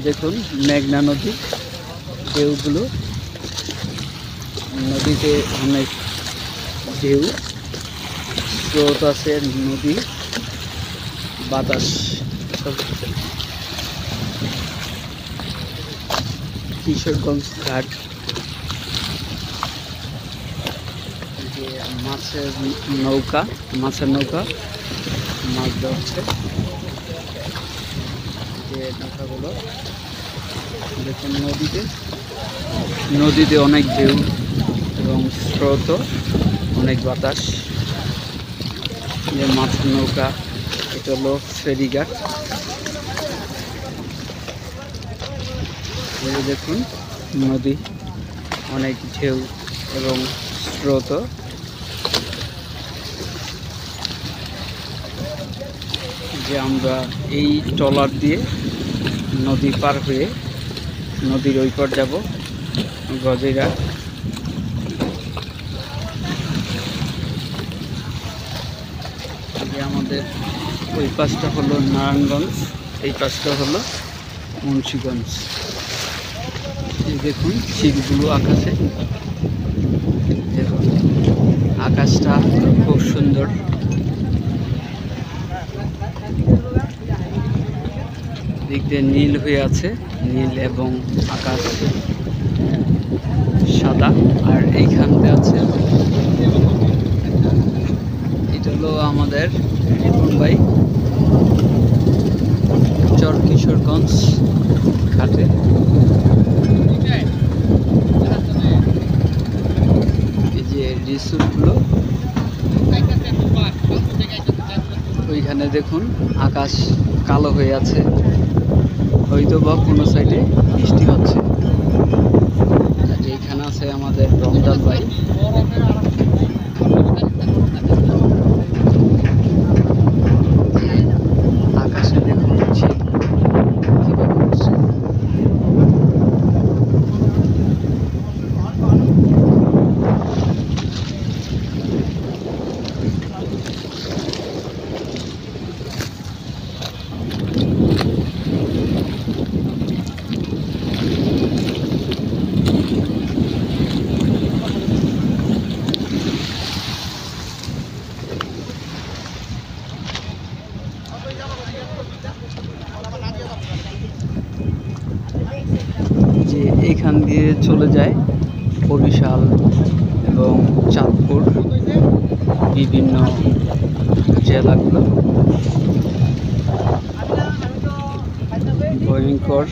দেখুন মেঘনা নদী ঢেউগুলো, নদীতে অনেক ঢেউ, স্রোত আছে, নদী বাতাস কিশোরগঞ্জ ঘাট, যে মাছের নৌকা মাছ ধরছে, যে নৌকাগুলো দেখুন নদীতে অনেক ঢেউ এবং স্রোত, অনেক বাতাস। যে মাছের নৌকা, এটা হলো ফেরিঘাট। দেখুন নদী, অনেক ঢেউ এবং স্রোত। যে আমরা এই ট্রলার দিয়ে নদী পার হয়ে নদীর ওই পার যাব, গজেরা। যে আমাদের ওই পাশটা হলো নারায়ণগঞ্জ, এই পাশটা হলো মুন্সিগঞ্জ। এই দেখুন শীতগুলো আকাশে, দেখুন আকাশটা খুব সুন্দর। দিক দিয়ে নীল হয়ে আছে, নীল এবং আকাশ সাদা। আর এইখানতে আছে, এটা হলো আমাদের রিপন ভাই চর কিশোরগঞ্জ ঘাটে। এই যে রিসোর্টগুলো, ওইখানে দেখুন আকাশ কালো হয়ে আছে, হয়তো বা কোনো সাইডে বৃষ্টি হচ্ছে। এইখানে আছে আমাদের রমজান ভাই, আকাশে দেখুন কিভাবে উঠছে। যে এইখান দিয়ে চলে যায় বরিশাল এবং চাঁদপুর, বিভিন্ন জেলাগুলো। ভয়ঙ্কর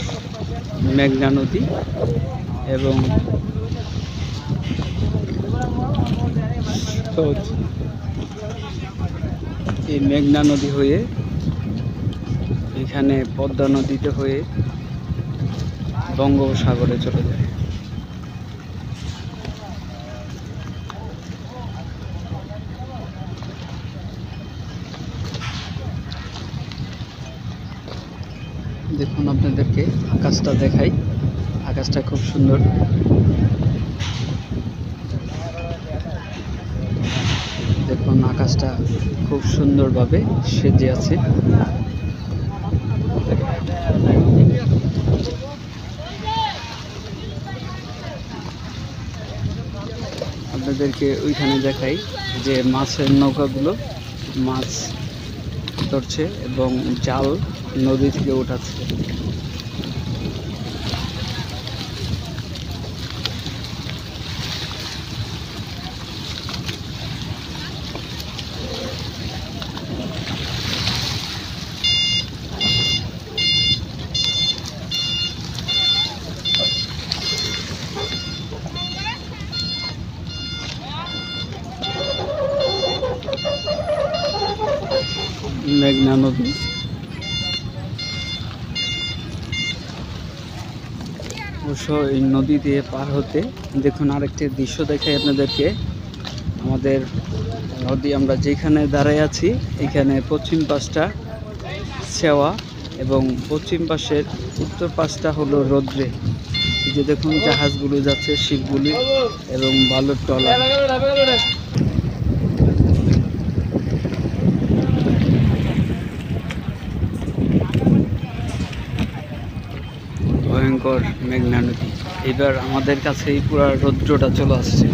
মেঘনা নদী এবং এই মেঘনা নদী হয়ে এখানে পদ্মা নদীতে হয়ে বঙ্গোপসাগরে চলে যায়। দেখুন আপনাদেরকে আকাশটা দেখাই, আকাশটা খুব সুন্দর। দেখুন আকাশটা খুব সুন্দরভাবে সেজে আছে। আপনাদেরকে ওইখানে দেখাই যে মাছের নৌকাগুলো মাছ ধরছে এবং জাল নদী থেকে উঠাচ্ছে। মেঘনা নদী, অবশ্য এই নদী দিয়ে পার হতে দেখুন আরেকটি দৃশ্য দেখাই আপনাদেরকে। আমাদের নদী, আমরা যেখানে দাঁড়ায় আছি এখানে পশ্চিম পাশটা ছেওয়া এবং পশ্চিম পাশের উত্তর পাশটা হলো রৌদ্রে। এই যে দেখুন জাহাজগুলো যাচ্ছে, শিপগুলি এবং বালুর ট্রলার। ভয়ঙ্কর মেঘনা নদী। এবার আমাদের কাছেই পুরো রৌদ্রটা চলে আসছে।